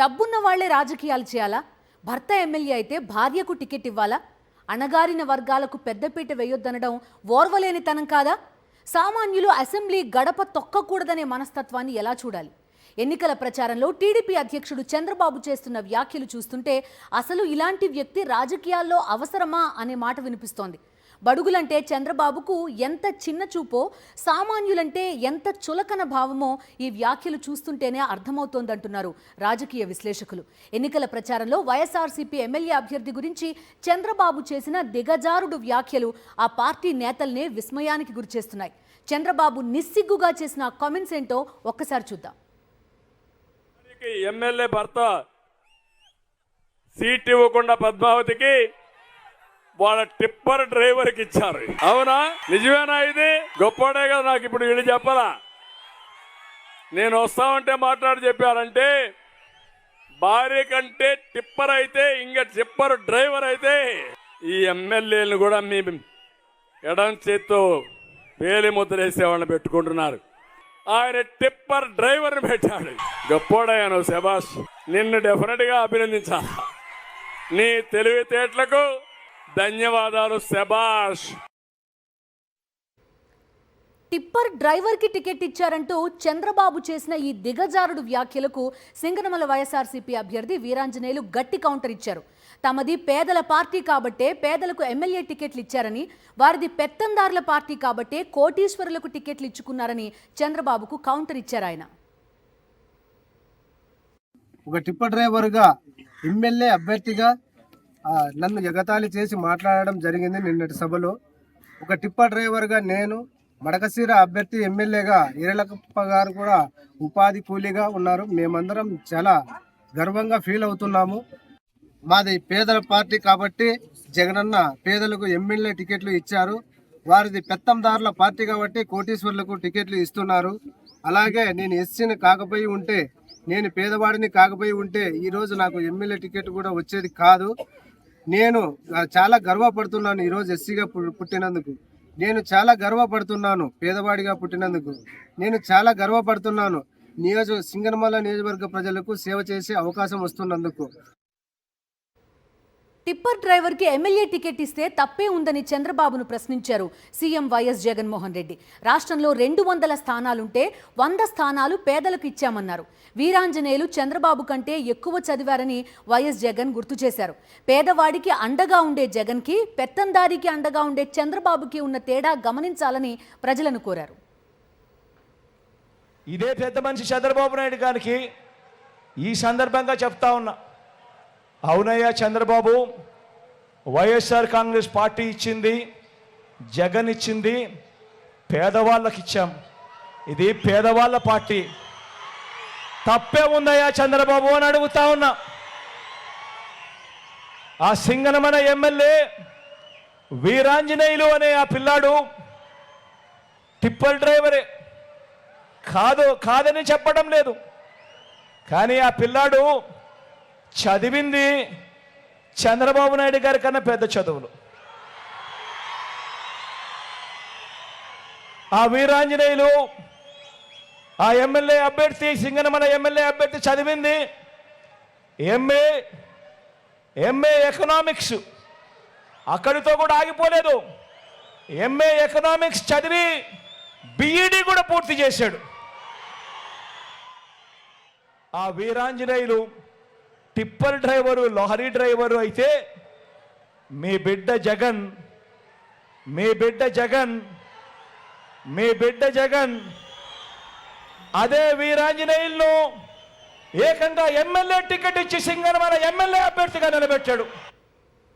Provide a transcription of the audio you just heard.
డబ్బున్న వాళ్లే రాజకీయాలు చేయాలా? భర్త ఎమ్మెల్యే అయితే భార్యకు టికెట్ ఇవ్వాలా? అణగారిన వర్గాలకు పెద్దపీట వేయొద్దనడం ఓర్వలేనితనం కాదా? సామాన్యులు అసెంబ్లీ గడప తొక్కకూడదనే మనస్తత్వాన్ని ఎలా చూడాలి? ఎన్నికల ప్రచారంలో టీడీపీ అధ్యక్షుడు చంద్రబాబు చేస్తున్న వ్యాఖ్యలు చూస్తుంటే అసలు ఇలాంటి వ్యక్తి రాజకీయాల్లో అవసరమా అనే మాట వినిపిస్తోంది. బడుగులంటే చంద్రబాబుకు ఎంత చిన్న చూపో, సామాన్యులంటే ఎంత చులకన భావమో ఈ వ్యాఖ్యలు చూస్తుంటేనే అర్థమవుతోందంటున్నారు రాజకీయ విశ్లేషకులు. ఎన్నికల ప్రచారంలో వైఎస్ఆర్సీపీ ఎమ్మెల్యే అభ్యర్థి గురించి చంద్రబాబు చేసిన దిగజారుడు వ్యాఖ్యలు ఆ పార్టీ నేతల్నే విస్మయానికి గురిచేస్తున్నాయి. చంద్రబాబు నిస్సిగ్గుగా చేసిన కామెంట్స్ ఏంటో ఒక్కసారి చూద్దాం. ఎమ్మెల్యే భర్త సీట్ ఇవ్వకుండా పద్మావతికి వాళ్ళ టిప్పర్ డ్రైవర్కి ఇచ్చారు. అవునా? నిజమేనా? ఇది గొప్పడే కదా. నాకు ఇప్పుడు వీళ్ళు చెప్పాలా? నేను వస్తామంటే మాట్లాడి చెప్పారంటే భార్య కంటే టిప్పర్ అయితే ఇంకా టిప్పర్ డ్రైవర్ అయితే ఈ ఎమ్మెల్యేలను కూడా మీ ఎడం చేత్తో వేలి ముద్ర వేసేవాళ్ళని పెట్టుకుంటున్నారు. ఆయన టిప్పర్ డ్రైవర్ని పెట్టాడు. గొప్పోడయ్యాను శభాష్. నిన్ను డెఫినెట్ గా అభినందించాలి. నీ తెలివితేటలకు ధన్యవాదాలు శభాష్. టిప్పర్ డ్రైవర్కి టికెట్ ఇచ్చారంటూ చంద్రబాబు చేసిన ఈ దిగజారుడు వ్యాఖ్యలకు సింగనమల వైఎస్ఆర్సీపీ అభ్యర్థి వీరాంజనేయులు గట్టి కౌంటర్ ఇచ్చారు. తమది పేదల పార్టీ కాబట్టే పేదలకు ఎమ్మెల్యే టికెట్లు ఇచ్చారని, వారిది పెత్తందారుల పార్టీ కాబట్టే కోటీశ్వరులకు టికెట్లు ఇచ్చుకున్నారని చంద్రబాబుకు కౌంటర్ ఇచ్చారు ఆయన. ఒక టిప్పర్ డ్రైవర్గా ఎమ్మెల్యే అభ్యర్థిగా నన్ను ఎగతాళి చేసి మాట్లాడడం జరిగింది నిన్నటి సభలో. ఒక టిప్పర్ డ్రైవర్గా నేను, మడకశీర అభ్యర్థి ఎమ్మెల్యేగా ఈరలకప్ప గారు కూడా ఉపాధి కూలీగా ఉన్నారు. మేమందరం చాలా గర్వంగా ఫీల్ అవుతున్నాము. మాది పేదల పార్టీ కాబట్టి జగనన్న పేదలకు ఎమ్మెల్యే టికెట్లు ఇచ్చారు. వారిది పెత్తందారుల పార్టీ కాబట్టి కోటీశ్వర్లకు టికెట్లు ఇస్తున్నారు. అలాగే నేను ఎస్సీని కాకపోయి ఉంటే, నేను పేదవాడిని కాకపోయి ఉంటే ఈరోజు నాకు ఎమ్మెల్యే టికెట్ కూడా వచ్చేది కాదు. నేను చాలా గర్వపడుతున్నాను ఈరోజు ఎస్సీగా పుట్టినందుకు. నేను చాలా గర్వపడుతున్నాను పేదవాడిగా పుట్టినందుకు. నేను చాలా గర్వపడుతున్నాను సింగనమల నియోజకవర్గ ప్రజలకు సేవ చేసే అవకాశం వస్తున్నందుకు. టిప్పర్ డ్రైవర్కి ఎమ్మెల్యే టికెట్ ఇస్తే తప్పే ఉందని చంద్రబాబును ప్రశ్నించారు సీఎం వైఎస్ జగన్మోహన్ రెడ్డి. రాష్ట్రంలో 200 స్థానాలుంటే 100 స్థానాలు పేదలకు ఇచ్చామన్నారు. వీరాంజనేయులు చంద్రబాబు కంటే ఎక్కువ చదివారని వైఎస్ జగన్ గుర్తు చేశారు. పేదవాడికి అండగా ఉండే జగన్కి, పెత్తందారికి అండగా ఉండే చంద్రబాబుకి ఉన్న తేడా గమనించాలని ప్రజలను కోరారు. ఇదే పెద్ద మనిషి చంద్రబాబు నాయుడు గారికి ఈ సందర్భంగా చెప్తా ఉన్నా, అవునయ్యా చంద్రబాబు, వైఎస్ఆర్ కాంగ్రెస్ పార్టీ ఇచ్చింది, జగన్ ఇచ్చింది, పేదవాళ్ళకి ఇచ్చాం. ఇది పేదవాళ్ళ పార్టీ. తప్పే ఉందయ్యా చంద్రబాబు అని అడుగుతా ఉన్నా. ఆ సింగనమన ఎమ్మెల్యే వీరాంజనేయులు అనే ఆ పిల్లాడు టిప్పర్ డ్రైవరే. కాదని చెప్పడం లేదు, కానీ ఆ పిల్లాడు చదివింది చంద్రబాబు నాయుడు గారి కన్నా పెద్ద చదువులు. ఆ వీరాంజనేయులు, ఆ ఎమ్మెల్యే అభ్యర్థి, సింగనమల ఎమ్మెల్యే అభ్యర్థి చదివింది ఎంఏ ఎకనామిక్స్. అక్కడితో కూడా ఆగిపోలేదు. ఎంఏ ఎకనామిక్స్ చదివి బిఈడి కూడా పూర్తి చేశాడు. ఆ Veeranjaneyulu tipper driver, lorry driver అయితే మీ బిడ్డ జగన్ అదే వీరాంజనేయులను ఏకంగా ఎమ్మెల్యే టికెట్ ఇచ్చి సింగనమల ఎమ్మెల్యే అభ్యర్థిగా నిలబెట్టాడు.